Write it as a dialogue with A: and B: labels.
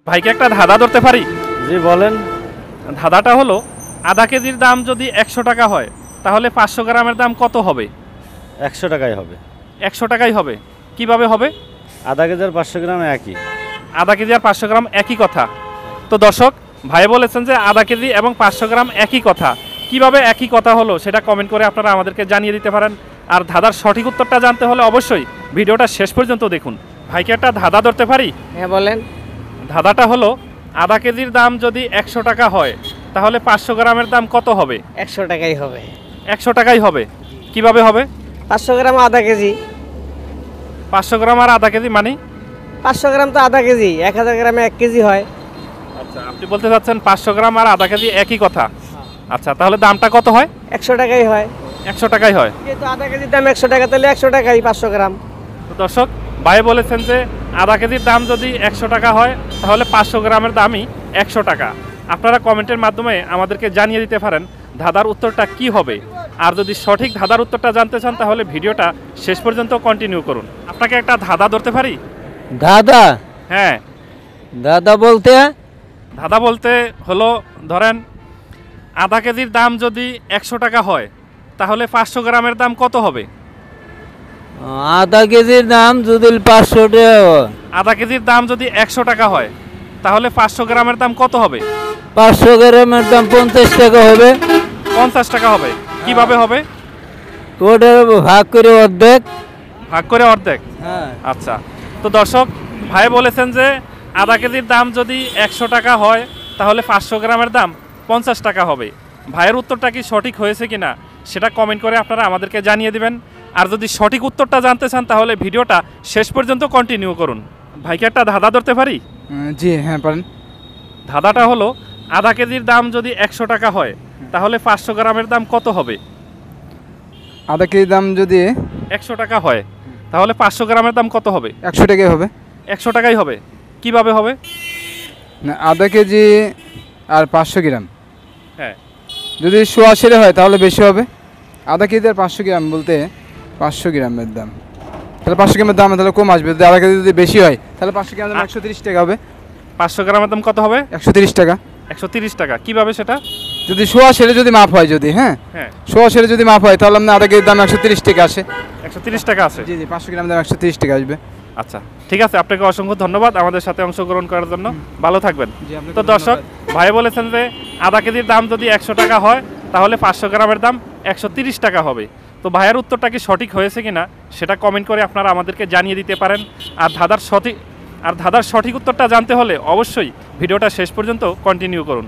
A: ভাইকে একটা ধাঁধা ধরতে পারি?
B: জি বলেন।
A: ধাঁধাটা হলো, আধা কেজির দাম যদি 100 টাকা হয় তাহলে 500 গ্রামের দাম কত হবে?
B: 100 টাকাই হবে।
A: 100 টাকাই হবে। কিভাবে হবে?
B: আধা কেজি আর 500 গ্রাম একই।
A: আধা কেজি আর 500 গ্রাম একই কথা। তো দর্শক, ভাই বলেছেন যে আধা কেজি এবং 500 গ্রাম একই কথা। কিভাবে একই কথা হলো সেটা কমেন্ট করে আপনারা আমাদেরকে জানিয়ে দিতে পারেন। আর ধাঁধার সঠিক উত্তরটা জানতে হলে অবশ্যই ভিডিওটা শেষ পর্যন্ত দেখুন। ভাইকে একটা ধাঁধা ধরতে পারি?
C: হ্যাঁ বলেন।
A: ধাঁধাটা হলো, আধা কেজির দাম যদি 100 টাকা হয় তাহলে 500 গ্রামের দাম কত হবে?
C: 100 টাকাই হবে।
A: 100 টাকাই হবে। কিভাবে হবে?
C: 500 গ্রাম আধা কেজি।
A: 500 গ্রাম আর আধা কেজি মানে?
C: 500 গ্রাম তো আধা কেজি, 1000 গ্রামে 1 কেজি হয়।
A: আচ্ছা, আপনি বলতে চাচ্ছেন 500 গ্রাম আর আধা কেজি একই কথা। আচ্ছা, তাহলে দামটা কত হয়?
C: 100 টাকাই হয়।
A: 100 টাকাই হয়।
C: যেহেতু আধা কেজির দাম 100 টাকা, তাহলে 100 টাকাই 500 গ্রাম।
A: তো দর্শক, ভাই বলেছেন যে আধা কেজির দাম যদি 100 টাকা হয় তাহলে 500 গ্রামের দামই 100 টাকা। আপনারা কমেন্টের মাধ্যমে আমাদেরকে জানিয়ে দিতে পারেন ধাঁধার উত্তরটা কি হবে। আর যদি সঠিক ধাঁধার উত্তরটা জানতে চান তাহলে ভিডিওটা শেষ পর্যন্ত কন্টিনিউ করুন। আপনাকে একটা ধাঁধা ধরতে পারি?
D: দাদা
A: হ্যাঁ।
D: দাদা বলতে
A: ধাঁধা বলতে হলো, ধরেন আধা কেজির দাম যদি 100 টাকা হয় তাহলে 500 গ্রামের দাম কত হবে?
D: আধা কেজির দাম যদি 500 টাকা হয়,
A: আধা কেজির দাম যদি 100 টাকা হয় তাহলে 500 গ্রামের দাম কত হবে?
D: 500 গ্রামের দাম 50 টাকা হবে।
A: 50 টাকা হবে। কিভাবে হবে?
D: ওটা ভাগ করে অর্ধেক।
A: ভাগ করে অর্ধেক।
D: হ্যাঁ।
A: আচ্ছা, তো দর্শক, ভাই বলেছেন যে আধা কেজির দাম যদি 100 টাকা হয় তাহলে 500 গ্রামের দাম 50 টাকা হবে। ভাইয়ের উত্তরটা কি সঠিক হয়েছে কিনা সেটা কমেন্ট করে আপনারা আমাদেরকে জানিয়ে দিবেন। আর যদি সঠিক উত্তরটা জানতে চান তাহলে ভিডিওটা শেষ পর্যন্ত কন্টিনিউ করুন। ভাইকে একটা ধাঁধা ধরতে পারি?
E: জি হ্যাঁ পারেন।
A: ধাঁধাটা হলো, আধা কেজির দাম যদি 100 টাকা হয় তাহলে 500 গ্রামের দাম কত হবে?
E: আধা কেজি দাম যদি
A: 100 টাকা হয় তাহলে 500 গ্রামের দাম কত হবে?
E: 100 টাকাই হবে।
A: 100 টাকাই হবে। কিভাবে হবে?
E: না, আধা কেজি আর 500 গ্রাম
A: হ্যাঁ।
E: যদি 180 হয় তাহলে বেশি হবে। আধা কেজি আর 500 গ্রাম বলতে 500 গ্রামের দাম, তাহলে 500 গ্রামের দাম তাহলে কম আসবে। যদি আধা কেজি যদি বেশি হয় তাহলে 500 গ্রামের দাম 130 টাকা হবে।
A: 500 গ্রামের দাম কত হবে?
E: 130 টাকা।
A: 130 টাকা। কিভাবে সেটা?
E: যদি 180 যদি মাপ হয়, যদি হ্যাঁ
A: হ্যাঁ,
E: 180 যদি মাপ হয় তাহলে আপনার আধা কেজির দাম 130 টাকা আসে।
A: 130 টাকা আছে।
E: জি জি, 500 গ্রাম দাম 130 টাকা আসবে।
A: আচ্ছা, ঠিক আছে। আপনাকে অসংখ্য ধন্যবাদ আমাদের সাথে অংশগ্রহণ করার জন্য। ভালো থাকবেন।
E: জি, আপনাকে
A: তো দর্শক, ভাই বলেছেন যে আধা কেজির দাম যদি 100 টাকা হয় তাহলে 500 গ্রামের দাম 130 টাকা হবে। তো ভাইয়ের উত্তরটা কি সঠিক হয়েছে কিনা সেটা কমেন্ট করে আপনারা আমাদেরকে জানিয়ে দিতে পারেন। আর ধাঁধার সঠিক উত্তরটা জানতে হলে অবশ্যই ভিডিওটা শেষ পর্যন্ত কন্টিনিউ করুন।